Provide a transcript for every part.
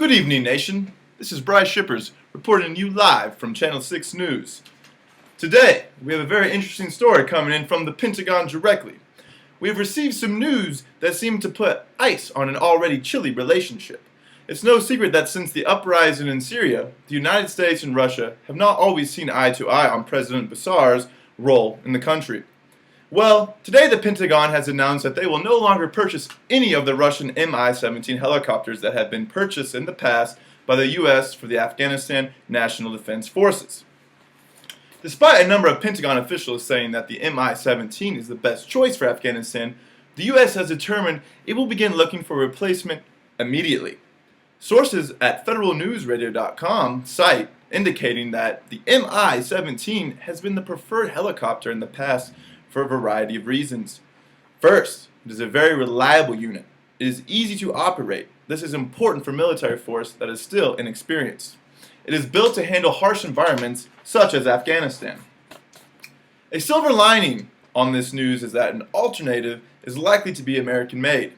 Good evening, nation. This is Bryce Shippers reporting to you live from Channel 6 News. Today, we have a very interesting story coming in from the Pentagon directly. We have received some news that seem to put ice on an already chilly relationship. It's no secret that since the uprising in Syria, the United States and Russia have not always seen eye to eye on President Bashar's role in the country. Well, today the Pentagon has announced that they will no longer purchase any of the Russian Mi-17 helicopters that had been purchased in the past by the U.S. for the Afghanistan National Defense Forces. Despite a number of Pentagon officials saying that the Mi-17 is the best choice for Afghanistan, the U.S. has determined it will begin looking for a replacement immediately. Sources at federalnewsradio.com cite indicating that the Mi-17 has been the preferred helicopter in the past for a variety of reasons. First, it is a very reliable unit. It is easy to operate. This is important for military force that is still inexperienced. It is built to handle harsh environments such as Afghanistan. A silver lining on this news is that an alternative is likely to be American made.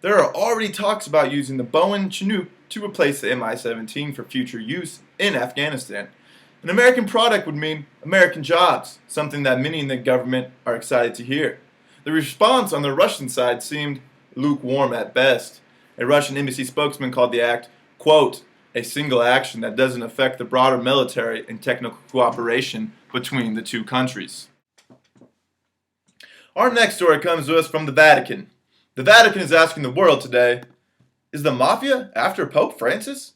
There are already talks about using the Boeing Chinook to replace the Mi-17 for future use in Afghanistan. An American product would mean American jobs, something that many in the government are excited to hear. The response on the Russian side seemed lukewarm at best. A Russian embassy spokesman called the act, quote, a single action that doesn't affect the broader military and technical cooperation between the two countries. Our next story comes to us from the Vatican. The Vatican is asking the world today, is the mafia after Pope Francis?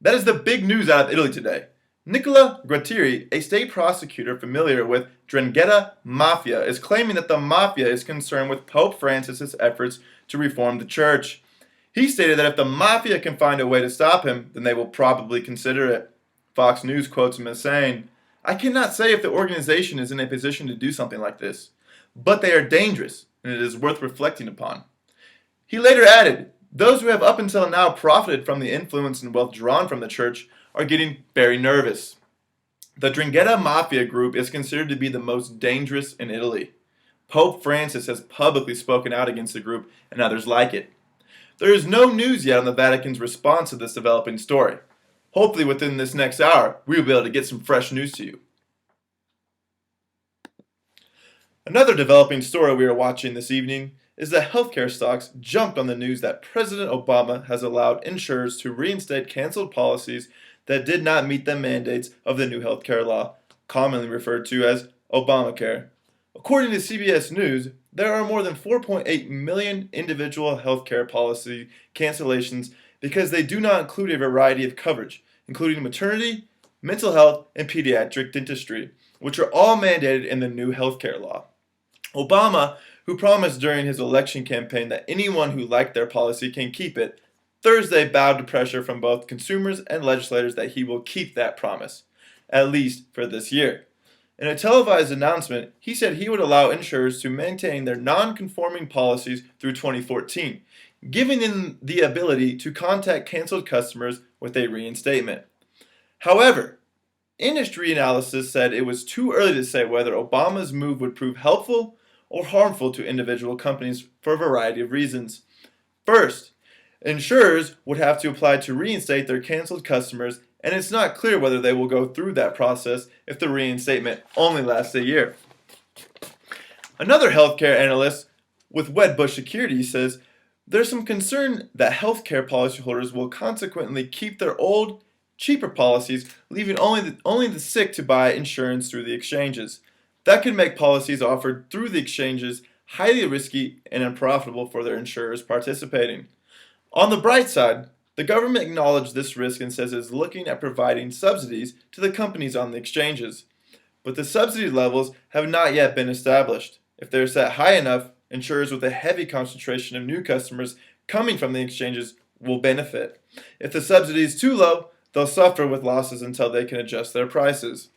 That is the big news out of Italy today. Nicola Gratteri, a state prosecutor familiar with 'Ndrangheta mafia, is claiming that the mafia is concerned with Pope Francis's efforts to reform the church. He stated that if the mafia can find a way to stop him, then they will probably consider it. Fox News quotes him as saying, I cannot say if the organization is in a position to do something like this, but they are dangerous, and it is worth reflecting upon. He later added, those who have up until now profited from the influence and wealth drawn from the church are getting very nervous. The 'Ndrangheta Mafia group is considered to be the most dangerous in Italy. Pope Francis has publicly spoken out against the group and others like it. There is no news yet on the Vatican's response to this developing story. Hopefully within this next hour, we will be able to get some fresh news to you. Another developing story we are watching this evening is that healthcare stocks jumped on the news that President Obama has allowed insurers to reinstate canceled policies that did not meet the mandates of the new healthcare law, commonly referred to as Obamacare. According to CBS News, there are more than 4.8 million individual healthcare policy cancellations because they do not include a variety of coverage, including maternity, mental health, and pediatric dentistry, which are all mandated in the new healthcare law. Obama, who promised during his election campaign that anyone who liked their policy can keep it, Thursday bowed to pressure from both consumers and legislators that he will keep that promise, at least for this year. In a televised announcement, he said he would allow insurers to maintain their non-conforming policies through 2014, giving them the ability to contact canceled customers with a reinstatement. However, industry analysis said it was too early to say whether Obama's move would prove helpful or harmful to individual companies for a variety of reasons. First, insurers would have to apply to reinstate their canceled customers, and it's not clear whether they will go through that process if the reinstatement only lasts a year. Another healthcare analyst with Wedbush Securities says there's some concern that healthcare policyholders will consequently keep their old, cheaper policies, leaving only the sick to buy insurance through the exchanges. That could make policies offered through the exchanges highly risky and unprofitable for their insurers participating. On the bright side, the government acknowledged this risk and says it is looking at providing subsidies to the companies on the exchanges. But the subsidy levels have not yet been established. If they are set high enough, insurers with a heavy concentration of new customers coming from the exchanges will benefit. If the subsidy is too low, they'll suffer with losses until they can adjust their prices.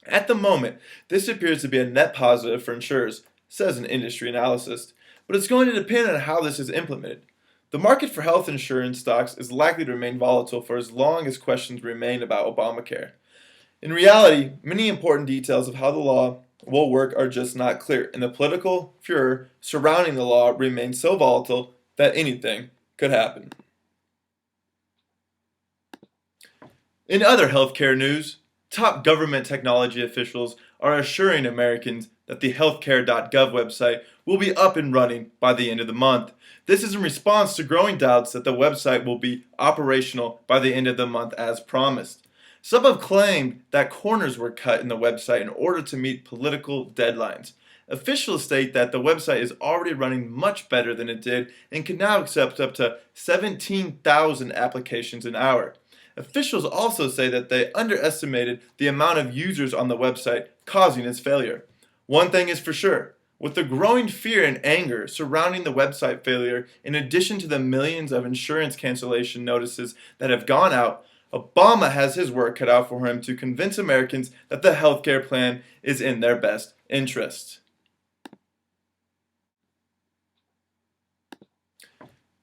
At the moment, this appears to be a net positive for insurers, says an industry analyst, but it's going to depend on how this is implemented. The market for health insurance stocks is likely to remain volatile for as long as questions remain about Obamacare. In reality, many important details of how the law will work are just not clear, and the political furor surrounding the law remains so volatile that anything could happen. In other healthcare news, top government technology officials are assuring Americans that the healthcare.gov website will be up and running by the end of the month. This is in response to growing doubts that the website will be operational by the end of the month as promised. Some have claimed that corners were cut in the website in order to meet political deadlines. Officials state that the website is already running much better than it did and can now accept up to 17,000 applications an hour. Officials also say that they underestimated the amount of users on the website, causing its failure. One thing is for sure, with the growing fear and anger surrounding the website failure, in addition to the millions of insurance cancellation notices that have gone out, Obama has his work cut out for him to convince Americans that the healthcare plan is in their best interest.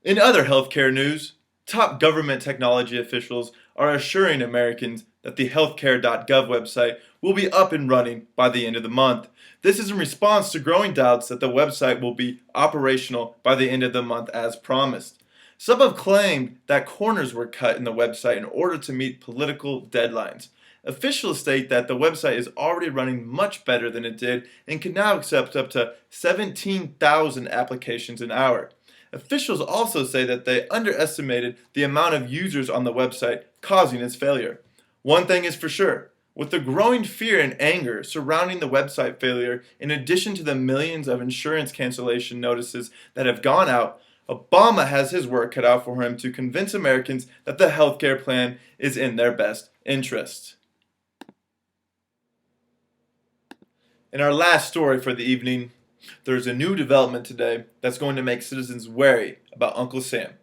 In other healthcare news, top government technology officials are assuring Americans that the healthcare.gov website will be up and running by the end of the month. This is in response to growing doubts that the website will be operational by the end of the month as promised. Some have claimed that corners were cut in the website in order to meet political deadlines. Officials state that the website is already running much better than it did and can now accept up to 17,000 applications an hour. Officials also say that they underestimated the amount of users on the website, causing its failure. One thing is for sure, with the growing fear and anger surrounding the website failure, in addition to the millions of insurance cancellation notices that have gone out, Obama has his work cut out for him to convince Americans that the healthcare plan is in their best interest. In our last story for the evening, there's a new development today that's going to make citizens wary about Uncle Sam.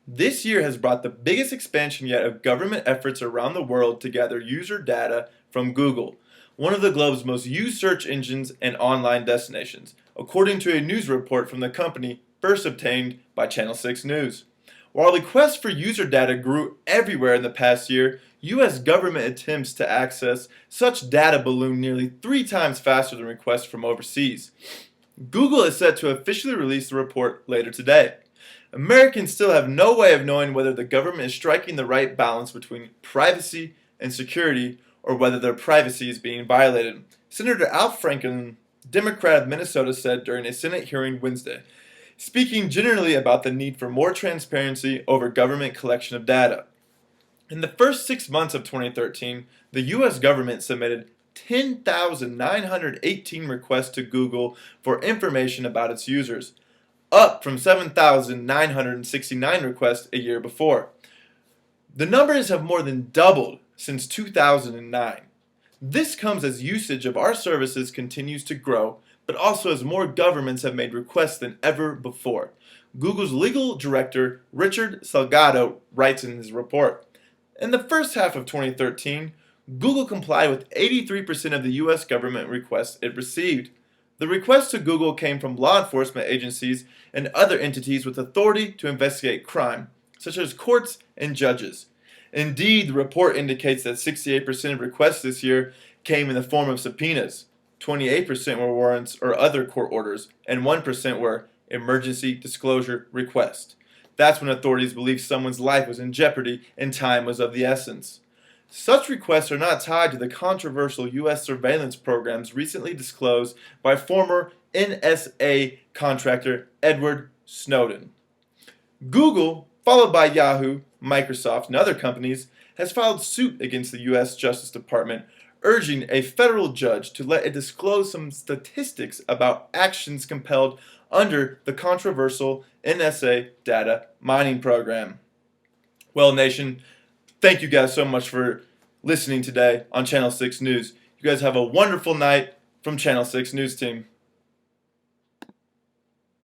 This year has brought the biggest expansion yet of government efforts around the world to gather user data from Google, one of the globe's most used search engines and online destinations, according to a news report from the company first obtained by Channel 6 News. While requests for user data grew everywhere in the past year, U.S. government attempts to access such data ballooned nearly 3 times faster than requests from overseas. Google is set to officially release the report later today. Americans still have no way of knowing whether the government is striking the right balance between privacy and security, or whether their privacy is being violated. Senator Al Franken, Democrat of Minnesota, said during a Senate hearing Wednesday, speaking generally about the need for more transparency over government collection of data. In the first 6 months of 2013, the U.S. government submitted 10,918 requests to Google for information about its users, up from 7,969 requests a year before. The numbers have more than doubled since 2009. This comes as usage of our services continues to grow, but also as more governments have made requests than ever before. Google's legal director, Richard Salgado, writes in his report, in the first half of 2013, Google complied with 83% of the U.S. government requests it received. The requests to Google came from law enforcement agencies and other entities with authority to investigate crime, such as courts and judges. Indeed, the report indicates that 68% of requests this year came in the form of subpoenas, 28% were warrants or other court orders, and 1% were emergency disclosure requests. That's when authorities believed someone's life was in jeopardy and time was of the essence. Such requests are not tied to the controversial U.S. surveillance programs recently disclosed by former NSA contractor Edward Snowden. Google, followed by Yahoo, Microsoft, and other companies, has filed suit against the U.S. Justice Department, urging a federal judge to let it disclose some statistics about actions compelled under the controversial NSA data mining program. Well, nation, thank you guys so much for listening today on Channel 6 News. You guys have a wonderful night from Channel 6 News Team.